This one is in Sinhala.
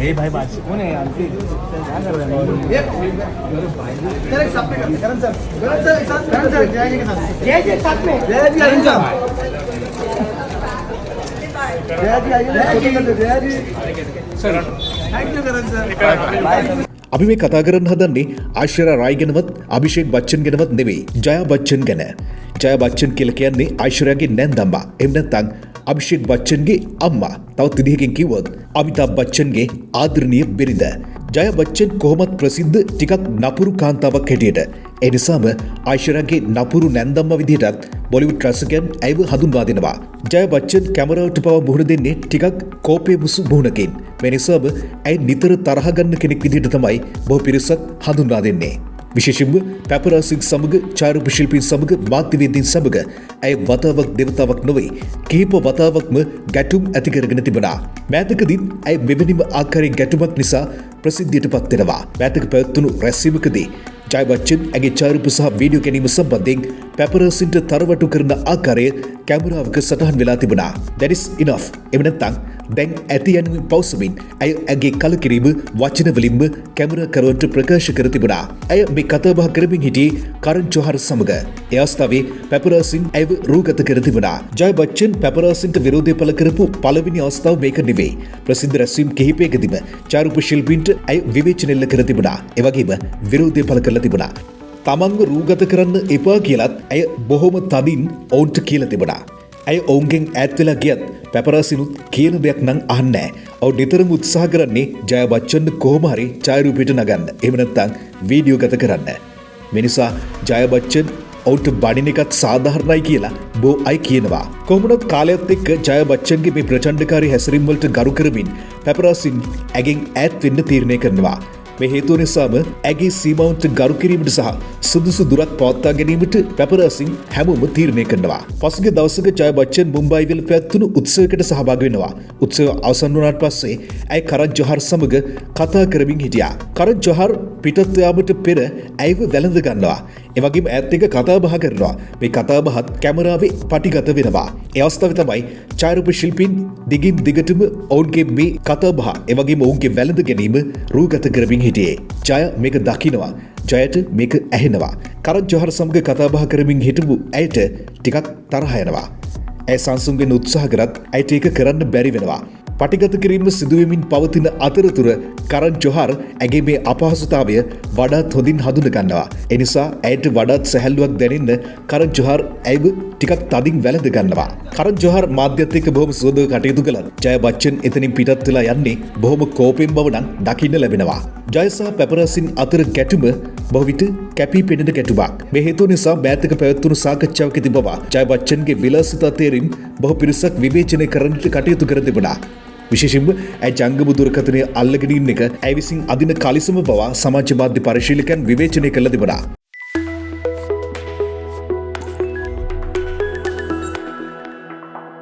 ए भाई बात कौन है आंटी क्या कर रहे हैं ये सर एक साथ में करते करण सर एक साथ करण सर जय जी के साथ जय जी साथ में जय जी करण सर जय जी आइए Jai ji sir thank you Karan sir අපි මේ කතා කරන්න හදන්නේ ආශ්වර්යා රායි ගැනවත් අභිෂේක් බච්චන් ගැනවත් නෙවෙයි ජයා බච්චන් ගැන. ජයා බච්චන් කියලා කියන්නේ ආශ්වර්යාගේ නැන්දම්මා. එහෙම නැත්නම් අභිෂේක් බච්චන්ගේ අම්මා. තවත් විදිහකින් කිව්වොත් අමිතාබ් බච්චන්ගේ ආදරණීය බිරිඳ. ජයා බච්චන් කොහොමත් ප්‍රසිද්ධ ටිකක් නපුරු කාන්තාවක් හැටියට. ඒ නිසාම ආශ්වර්යාගේ නපුරු නැන්දම්මා විදිහටත් බොලිවුඩ් රසිකයන් ඇයව හඳුන්වා දෙනවා. ජයා බච්චන් කැමරාවට පවා මුහුණ දෙන්නේ ටිකක් කෝපය මුසු මුහුණකින්. මේ නිසාම ඇය නිතර තරහ ගන්න කෙනෙක් විදිහට තමයි බොහෝ පිරිසක් හඳුන්වා දෙන්නේ. විශේෂයෙන්ම පැපරාසින් සමග ඡායාරූප ශිල්පීන් සමග මාධ්‍යවේදීන් සමග ඇය වතාවක් දෙවතාවක් නොවේ කිහිප වතාවක්ම ගැටුම් ඇති කරගෙන තිබුණා. මෑතකදී ඇය මෙවැනිම ආකාරයේ ගැටුමක් නිසා ප්‍රසිද්ධියට පත් වෙනවා. මෑතක පැවැත්වුණු රැස්වීමකදී ජයා බච්චන් ඇගේ ඡායාරූප සහ වීඩියෝ ගැනීම සම්බන්ධයෙන් පැපරාසින්ට තරවටු කරන ආකාරය කැමරාවක සටහන් වෙලා තිබුණා. That is enough. එව නැත්නම් දැන් ඇති යනුවෙන් පවසමින් ඇය ඇගේ කලකිරීම වචන වලින්ම කැමරාකරුවන්ට ප්‍රකාශ කර තිබුණා. ඇය මේ කතා බහ කරමින් හිටියේ කරන් ජොහර් සමග. ඒ අවස්ථාවේ පැපරාසින් ඇයව රූගත කර තිබුණා. ජයා බච්චන් පැපරාසින්ට විරෝධය පළ කරපු පළවෙනි අවස්ථාව මේක නෙවෙයි. ප්‍රසිද්ධ රැස්වීම් කිහිපයකදීම ඡායාරූප ශිල්පීන්ට ඇය විවේචන එල්ල කර තිබුණා. ඒ වගේම විරෝධය පළ කරලා තිබුණා. තමන්ව රූගත කරන්න එපා කියලත් ඇය බොහොම තදින් ඔවුන්ට කියලා තිබුණා. ඇය ඔවුන්ගෙන් ඈත් වෙලා ගියත් පැපරාසිනුත් කියන දෙයක් නම් අහන්නේ නැහැ. ඔවුන් නිතරම උත්සාහ කරන්නේ ජයා බච්චන් කොහොම හරි ඡායාරූපයට නගන්න. එහෙම නැත්නම් වීඩියෝ ගත කරන්න. මේ නිසා ජයා බච්චන් ඔවුන්ට බඩින එකත් සාධාරණයි කියලා බොහෝ අය කියනවා. කොහොමවත් කාලයත් එක්ක ජයා බච්චන්ගේ මේ ප්‍රචණ්ඩකාරී හැසිරීම් වලට ගරු කරමින් පැපරාසින් ඇගෙන් ඈත් වෙන්න තීරණය කරනවා. මේ හේතුව නිසාම ඇගේ සීමාවන්ට ගරු කිරීමට සහ සුදුසු දුරක් පවත්වා ගැනීමට පැපරාසින් හැමෝම තීරණය කරනවා. පසුගිය දවසක ජයා බච්චන් මුම්බායි වෙල පැවැත්වුණු උත්සවයකට සහභාගී වෙනවා. උත්සවය අවසන් වුණාට පස්සේ ඇය කරන් ජොහර් සමග කතා කරමින් හිටියා. කරන් ජොහර් පිටත් යාමට පෙර ඇයව වැළඳ ගන්නවා. ඒ වගේම ඈත් එක්ක කතා බහ කරනවා. මේ කතා බහත් කැමරාවේ පටිගත වෙනවා. ඒ අවස්ථාවේ තමයි ඡායාරූප ශිල්පීන් දිගින් දිගටම ඔවුන්ගේ මේ කතා බහ ඒ වගේම ඔවුන්ගේ වැළඳ ගැනීම රූගත කරමින් හිටියේ. ජය මේක දකිනවා. ජයට මේක ඇහෙනවා. කරන් ජොහර් සමග කතා බහ කරමින් හිටපු ඇයට ටිකක් තරහ යනවා. ඇය සංසුන් වෙන්න උත්සාහ කරත් ඇයට ඒක කරන්න බැරි වෙනවා. පටිගත කිරීම සිදුවෙමින් පවතින අතරතුර කරන් ජොහර් ඇගේ මේ අපහසුතාවය වඩාත් හොඳින් හඳුන ගන්නවා. ඒ නිසා ඇයට වඩාත් සැහැල්ලුවක් දැනෙන්න කරන් ජොහර් ඇයව ටිකක් තදින් වැළඳ ගන්නවා. කරන් ජොහර් මාධ්‍යත් එක්ක බොහොම සුවදව කටයුතු කළත් ජයා බච්චන් එතනින් පිටත් වෙලා යන්නේ බොහොම කෝපෙන් බව නම් දකින්න ලැබෙනවා. ජය සහ පැපරාසින් අතර ගැටුම බොහෝ විට කැපී පෙනෙන ගැටුමක්. මේ හේතුව නිසා මෑතක පැවැත්වුණු සාකච්ඡාවකදී බව ජයා බච්චන්ගේ විලාසිතා තේරීම් බොහෝ පිරිසක් විවේචනය කරන්නට කටයුතු කර තිබුණා. විශේෂයෙන්ම ඇය ජංගම දුරකථනය අල්ලගෙන ඉන්න එක ඇය විසින් අදින කලිසම බව සමාජ මාධ්‍ය පරිශීලකයන් විවේචනය කළ තිබුණා.